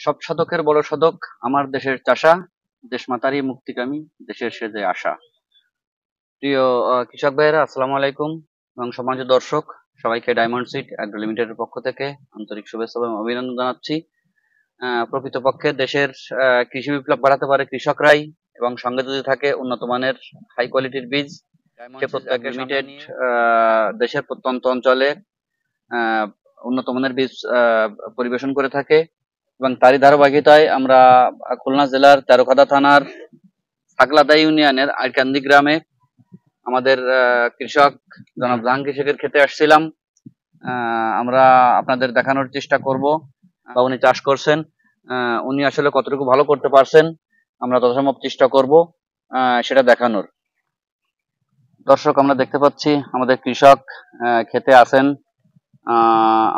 সব সাধকের বড় সাধক আমার দেশের চাষা, দেশমাতারই মুক্তিকামী, দেশের সেজে আশা। প্রিয় কৃষক ভাইয়েরা, আসসালামু আলাইকুম এবং সম্মানিত দর্শক সবাইকে ডায়মন্ড সিড অ্যাগ্রো লিমিটেডের পক্ষ থেকে আন্তরিক শুভেচ্ছা এবং অভিনন্দন জানাচ্ছি। প্রকৃতপক্ষে দেশের কৃষি বিপ্লব বাড়াতে পারে কৃষকরাই, এবং সঙ্গে যদি থাকে উন্নত মানের হাই কোয়ালিটির বীজ। সে প্রত্যেক লিমিটেড দেশের প্রত্যন্ত অঞ্চলে উন্নত মানের বীজ পরিবেশন করে থাকে, এবং তারই ধারাবাহিকতায় আমরা খুলনা জেলার তেরোখাদা থানার ছাগলাদা ইউনিয়নের আইরকান্দি গ্রামে আমাদের কৃষক জনাব জাহাঙ্গীর শেখের খেতে আসছিলাম। আমরা আপনাদের দেখানোর চেষ্টা করব বা উনি চাষ করছেন, উনি আসলে কতটুকু ভালো করতে পারছেন আমরা যথাসম্ভব চেষ্টা করব সেটা দেখানোর। দর্শক, আমরা দেখতে পাচ্ছি আমাদের কৃষক খেতে আছেন।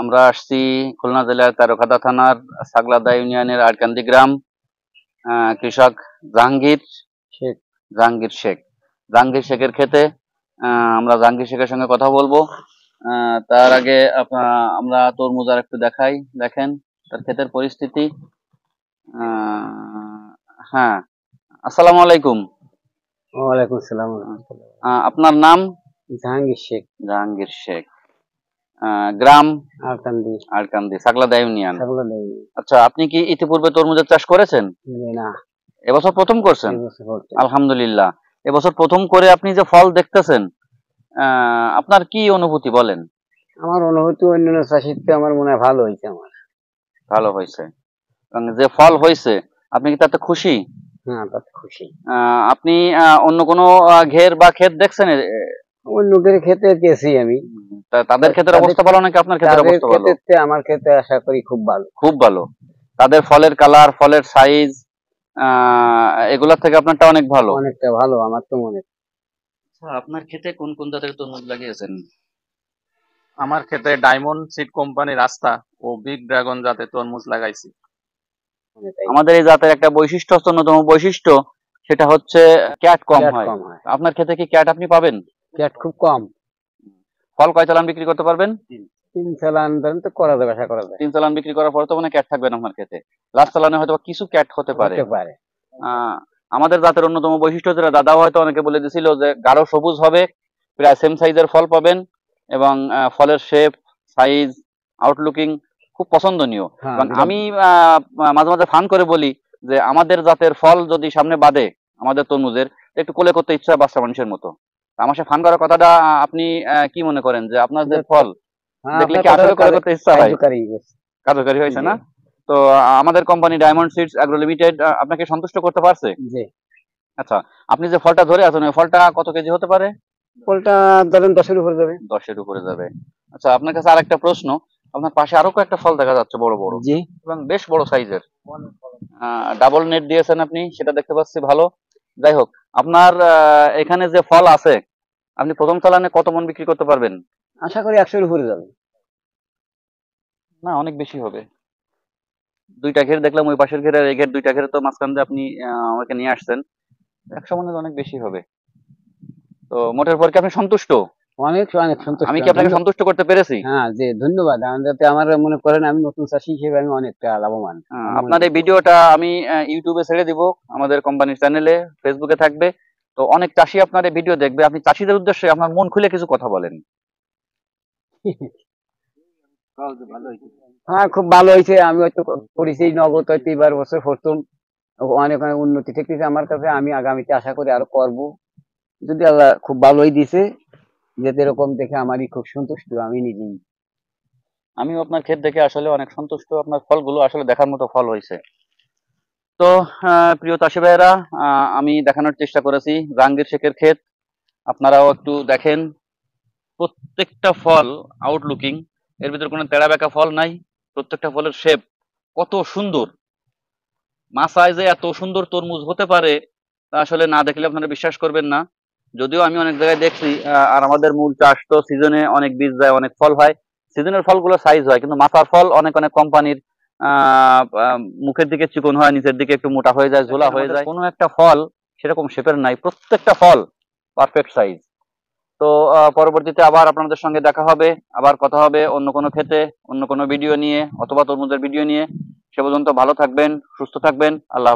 আমরা আসছি খুলনা জেলার তেরোখাদা থানার ছাগলাদা ইউনিয়নের আইরকান্দি গ্রাম। কৃষক জাহাঙ্গীর শেখের খেতে আমরা জাহাঙ্গীর শেখের সঙ্গে কথা বলবো। তার আগে আমরা তরমুজ আর একটু দেখাই, দেখেন তার ক্ষেতের পরিস্থিতি। হ্যাঁ, আসসালামু আলাইকুম। ওয়ালাইকুম আসসালাম। আপনার নাম? জাহাঙ্গীর শেখ। গ্রাম? আরকান্দি, ছাগলাদা ইউনিয়ন। আচ্ছা, আপনি কি ইতিপূর্বে তরমুজের চাষ করেছেন? না, এবছর প্রথম করছেন? আলহামদুলিল্লাহ। এবছর প্রথম করে আপনি যে ফল দেখতেছেন, আপনার কি অনুভূতি বলেন? আমার অনুভূতি অন্যান্য চাষির থেকে আমার মনে হয় ভালো হয়েছে। ভালো হয়েছে, এবং যে ফল হয়েছে আপনি কি তাতে খুশি? হ্যাঁ, তাতে খুশি। আপনি অন্য কোনো ঘের বা ক্ষেত দেখছেন? অন্য ঘের ক্ষেতে গেছি আমি। তাদের ক্ষেতের অবস্থা ভালো নাকি আপনার ক্ষেতের অবস্থা ভালো? আমার ক্ষেতে আশা করি খুব ভালো। খুব ভালো। তাদের ফলের কালার, ফলের সাইজ, এগুলোর থেকে আপনারটা অনেক ভালো। অনেকটা ভালো আমার তো মনে হয়। আপনার ক্ষেতে কোন কোন জাতের তরমুজ লাগিয়েছেন? আমার ক্ষেতে ডায়মন্ড সিড কোম্পানির রাস্তা ও বিগ ড্রাগন জাতের তরমুজ লাগাইছি। আমাদের এই জাতের একটা বৈশিষ্ট্য, অন্যতম বৈশিষ্ট্য, সেটা হচ্ছে ক্যাট কম হয়। আপনার ক্ষেতে কি ক্যাট আপনি পাবেন? ক্যাট খুব কম। ফল কয় চালান বিক্রি করতে পারবেন? 3 চালান ধরেন তো করা যাবে, আশা করা যায়। 3 চালান বিক্রি করার পর তো মানে ক্যাট থাকবে না আপনার ক্ষেতে। লাস্ট চালানে হয়তো কিছু ক্যাট হতে পারে। আমাদের জাতের অন্যতম বৈশিষ্ট্য, যেটা দাদাও হয়তো অনেকে বলে দিছিল, যে গাঢ় সবুজ হবে, প্রায় সেম সাইজের ফল পাবেন, এবং ফলের শেপ, সাইজ, আউটলুকিং খুব পছন্দনীয়। এবং আমি মাঝে মাঝে ফান করে বলি যে আমাদের জাতের ফল যদি সামনে বাদে আমাদের তরমুজের, একটু কোলে করতে ইচ্ছা বাচ্চা মানুষের মতো। আমার সাথে ফান করার কথাটা আপনি কি মনে করেন, যে আপনাদের ফল দেখলে কি আসলে কোলে করতে ইচ্ছা হয়? কার্যকারী হয়েছে না? তো আমাদের company diamond seeds agro limited আপনাকে সন্তুষ্ট করতে পারছে? জি। আচ্ছা, আপনি যে ফলটা ধরে আছেন, ওই ফলটা কত কেজি হতে পারে? ফলটা ধরেন 10-এর উপরে যাবে। 10-এর উপরে যাবে। আচ্ছা, আপনার কাছে আরেকটা প্রশ্ন, আপনার পাশে আরো কয়েকটা ফল দেখা যাচ্ছে বড় বড়। জি। এবং বেশ বড় সাইজের। ডাবল নেট দিয়েছেন আপনি, সেটা দেখতে পাচ্ছি ভালো। যাই হোক, আপনার এখানে যে ফল আছে, আপনি প্রথম চালানে কত মন বিক্রি করতে পারবেন? আশা করি 100-এর উপরে যাবে। না, অনেক বেশি হবে। 2টা ঘের দেখলাম, ওই পাশের ঘের আর এই ঘের, 2টা ঘের তো মাঝখান দিয়ে আপনি আমাকে নিয়ে আসছেন। 100 মনে অনেক বেশি হবে। তো মোটের পর কি আপনি সন্তুষ্ট? অনেক সন্তুষ্ট। আমি কি আপনাকে সন্তুষ্ট করতে পেরেছি? হ্যাঁ, জি, ধন্যবাদ। আমার মনে করেন আমি নতুন চাষি হিসেবে আমি অনেকটা লাভবান। আপনার এই ভিডিওটা আমি ইউটিউবে ছেড়ে দিব, আমাদের কোম্পানির চ্যানেলে, ফেসবুকে থাকবে। তো অনেক চাষি আপনার এই ভিডিও দেখবে। আপনি চাষিদের উদ্দেশ্যে আপনার মন খুলে কিছু কথা বলেন। হ্যাঁ, খুব ভালো হয়েছে। আমি হয়তো করেছি নগদ, হয়তো এবার বছর প্রথম অনেক অনেক উন্নতি ঠেকতেছে আমার কাছে। আমি আগামীতে আশা করি আরো করব, যদি আল্লাহ খুব ভালোই দিছে। যেতে এরকম দেখে আমারই খুব সন্তুষ্ট আমি নিজেই। আমিও আপনার ক্ষেত দেখে আসলে অনেক সন্তুষ্ট। আপনার ফলগুলো আসলে দেখার মতো ফল হয়েছে। তো প্রিয় চাষি ভাইয়েরা, আমি দেখানোর চেষ্টা করেছি জাহাঙ্গীর শেখের ক্ষেত। আপনারাও একটু দেখেন, প্রত্যেকটা ফল আউটলুকিং, এর ভিতরে কোনো তেড়া বেঁকা ফল নাই। প্রত্যেকটা ফলের শেপ কত সুন্দর। মাসায় যে এত সুন্দর তরমুজ হতে পারে তা আসলে না দেখলে আপনারা বিশ্বাস করবেন না। যদিও আমি অনেক জায়গায় দেখছি, আর আমাদের মূল চাষ তো সিজনে অনেক বীজ দেয়, অনেক ফল হয়। সিজনের ফলগুলো সাইজ হয়, কিন্তু মাথার ফল অনেক অনেক কোম্পানির মুখের দিকে চিকন হয়, নিচের দিকে একটু মোটা হয়ে যায়, ঝোলা হয়ে যায়। কোনো একটা ফল সেরকম শেপের নাই, প্রত্যেকটা ফল পারফেক্ট সাইজ। তো পরবর্তীতে আবার আপনাদের সঙ্গে দেখা হবে, আবার কথা হবে অন্য কোনো ক্ষেতে, অন্য কোনো ভিডিও নিয়ে, অথবা তরমুজের ভিডিও নিয়ে। সে পর্যন্ত ভালো থাকবেন, সুস্থ থাকবেন। আল্লাহ হাফেজ।